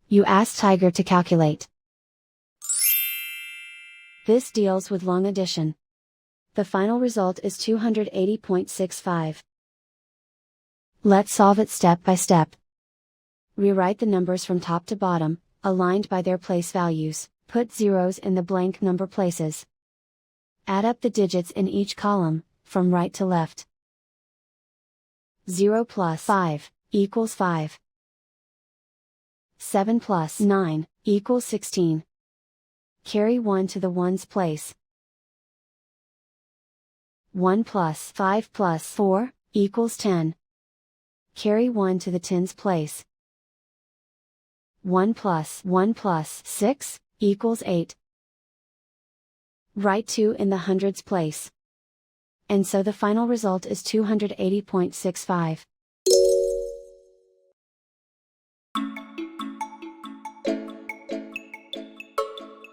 You ask Tiger to calculate. This deals with long addition. The final result is 280.65. Let's solve it step by step. Rewrite the numbers from top to bottom, aligned by their place values. Put zeros in the blank number places. Add up the digits in each column, from right to left. 0 plus 5 equals 5. 7 plus 9 equals 16. Carry 1 to the ones place. 1 plus 5 plus 4 equals 10. Carry 1 to the tens place. 1 plus 6 equals 8. Write 2 in the hundreds place. And so the final result is 280.65.